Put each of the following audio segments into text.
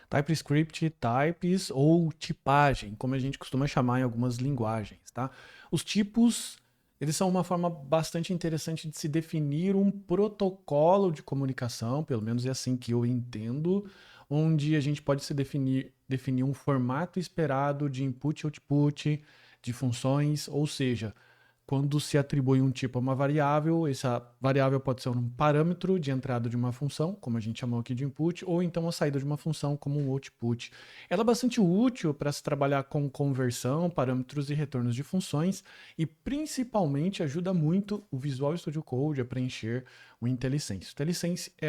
TypeScript, types ou tipagem, como a gente costuma chamar em algumas linguagens, tá? Os tipos, eles são uma forma bastante interessante de se definir um protocolo de comunicação, pelo menos é assim que eu entendo, onde a gente pode se definir um formato esperado de input e output, de funções, ou seja, quando se atribui um tipo a uma variável, essa variável pode ser um parâmetro de entrada de uma função, como a gente chamou aqui de input, ou então a saída de uma função como um output. Ela é bastante útil para se trabalhar com conversão, parâmetros e retornos de funções, e principalmente ajuda muito o Visual Studio Code a preencher o IntelliSense. O IntelliSense é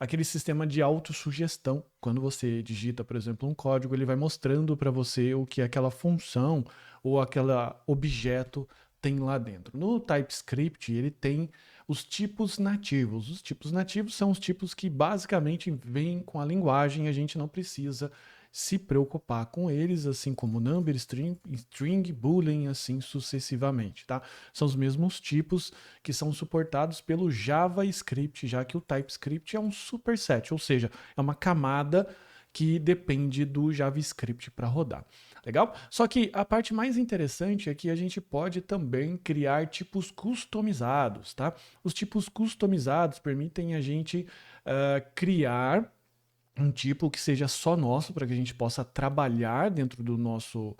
aquele sistema de autossugestão. Quando você digita, por exemplo, um código, ele vai mostrando para você o que aquela função ou aquele objeto tem lá dentro. No TypeScript, ele tem os tipos nativos. Os tipos nativos são os tipos que basicamente vêm com a linguagem, a gente não precisa se preocupar com eles, assim como number, string, boolean, assim sucessivamente, tá? São os mesmos tipos que são suportados pelo JavaScript, já que o TypeScript é um superset, ou seja, é uma camada que depende do JavaScript para rodar. Legal? Só que a parte mais interessante é que a gente pode também criar tipos customizados, tá? Os tipos customizados permitem a gente criar um tipo que seja só nosso para que a gente possa trabalhar dentro do nosso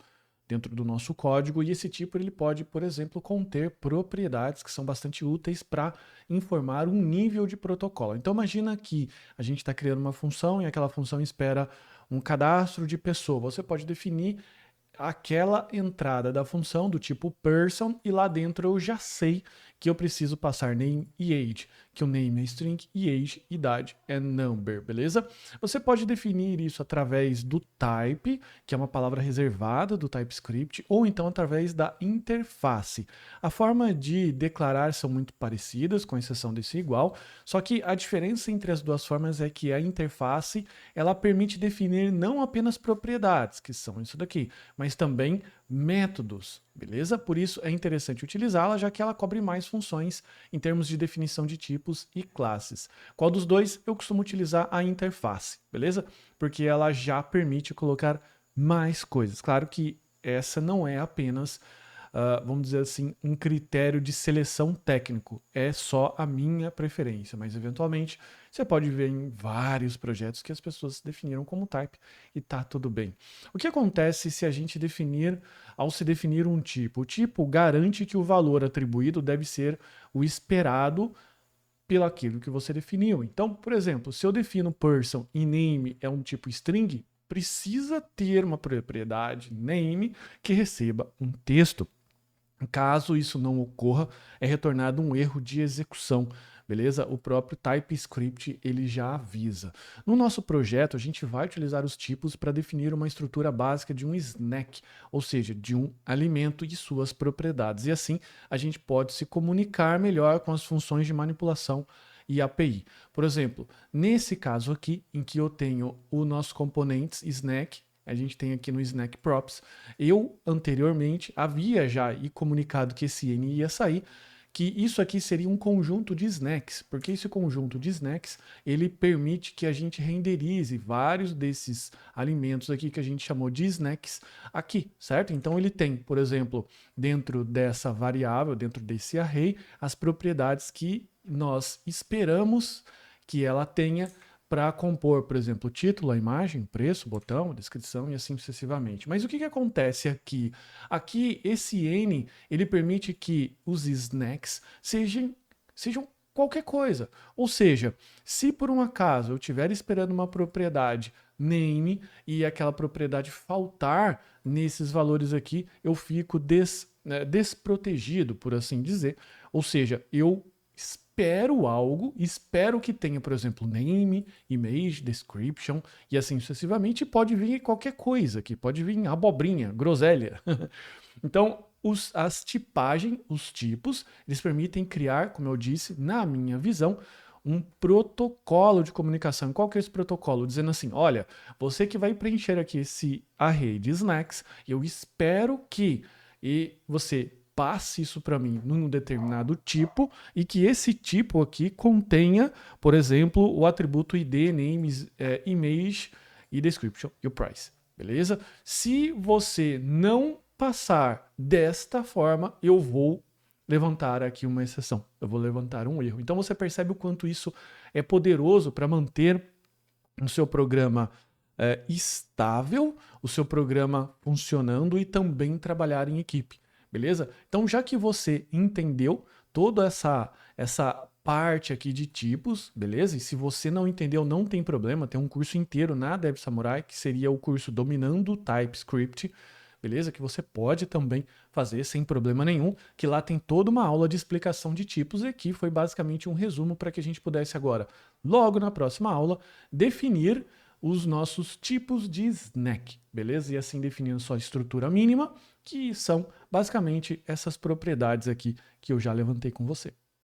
código, e esse tipo ele pode, por exemplo, conter propriedades que são bastante úteis para informar um nível de protocolo. Então imagina que a gente está criando uma função e aquela função espera um cadastro de pessoa. Você pode definir aquela entrada da função do tipo person e lá dentro eu já sei que eu preciso passar name e age, que o name é string e age, idade, é number, beleza? Você pode definir isso através do type, que é uma palavra reservada do TypeScript, ou então através da interface. A forma de declarar são muito parecidas, com exceção desse igual, só que a diferença entre as duas formas é que a interface, ela permite definir não apenas propriedades, que são isso daqui, mas também métodos, beleza? Por isso é interessante utilizá-la, já que ela cobre mais funções em termos de definição de tipos e classes. Qual dos dois? Eu costumo utilizar a interface, beleza? Porque ela já permite colocar mais coisas. Claro que essa não é apenas vamos dizer assim, um critério de seleção técnico. É só a minha preferência, mas eventualmente você pode ver em vários projetos que as pessoas definiram como type e tá tudo bem. O que acontece se a gente ao se definir um tipo? O tipo garante que o valor atribuído deve ser o esperado pelo aquilo que você definiu. Então, por exemplo, se eu defino person e name é um tipo string, precisa ter uma propriedade name que receba um texto. Caso isso não ocorra, é retornado um erro de execução, beleza? O próprio TypeScript ele já avisa. No nosso projeto, a gente vai utilizar os tipos para definir uma estrutura básica de um snack, ou seja, de um alimento e suas propriedades. E assim, a gente pode se comunicar melhor com as funções de manipulação e API. Por exemplo, nesse caso aqui, em que eu tenho o nosso componentes snack, a gente tem aqui no Snack Props. Eu, anteriormente, havia já comunicado que esse N ia sair, que isso aqui seria um conjunto de snacks, porque esse conjunto de snacks, ele permite que a gente renderize vários desses alimentos aqui que a gente chamou de snacks aqui, certo? Então ele tem, por exemplo, dentro dessa variável, dentro desse array, as propriedades que nós esperamos que ela tenha para compor, por exemplo, o título, a imagem, preço, botão, descrição e assim sucessivamente. Mas o que acontece aqui? Aqui, esse N, ele permite que os snacks sejam qualquer coisa. Ou seja, se por um acaso eu estiver esperando uma propriedade name e aquela propriedade faltar nesses valores aqui, eu fico desprotegido, por assim dizer. Ou seja, eu espero algo, espero que tenha, por exemplo, name, image, description e assim sucessivamente. Pode vir qualquer coisa aqui, pode vir abobrinha, groselha. Então, as tipagens, os tipos, eles permitem criar, como eu disse, na minha visão, um protocolo de comunicação. Qual que é esse protocolo? Dizendo assim, olha, você que vai preencher aqui esse array de snacks, eu espero que você passe isso para mim num determinado tipo e que esse tipo aqui contenha, por exemplo, o atributo id, name, image, e description e o price, beleza? Se você não passar desta forma, eu vou levantar aqui uma exceção, eu vou levantar um erro. Então você percebe o quanto isso é poderoso para manter o seu programa estável, o seu programa funcionando e também trabalhar em equipe, beleza? Então já que você entendeu toda essa parte aqui de tipos, beleza? E se você não entendeu, não tem problema, tem um curso inteiro na Dev Samurai, que seria o curso Dominando TypeScript, beleza? Que você pode também fazer sem problema nenhum, que lá tem toda uma aula de explicação de tipos e aqui foi basicamente um resumo para que a gente pudesse agora, logo na próxima aula, definir os nossos tipos de snack, beleza? E assim definindo sua estrutura mínima, que são basicamente essas propriedades aqui que eu já levantei com você.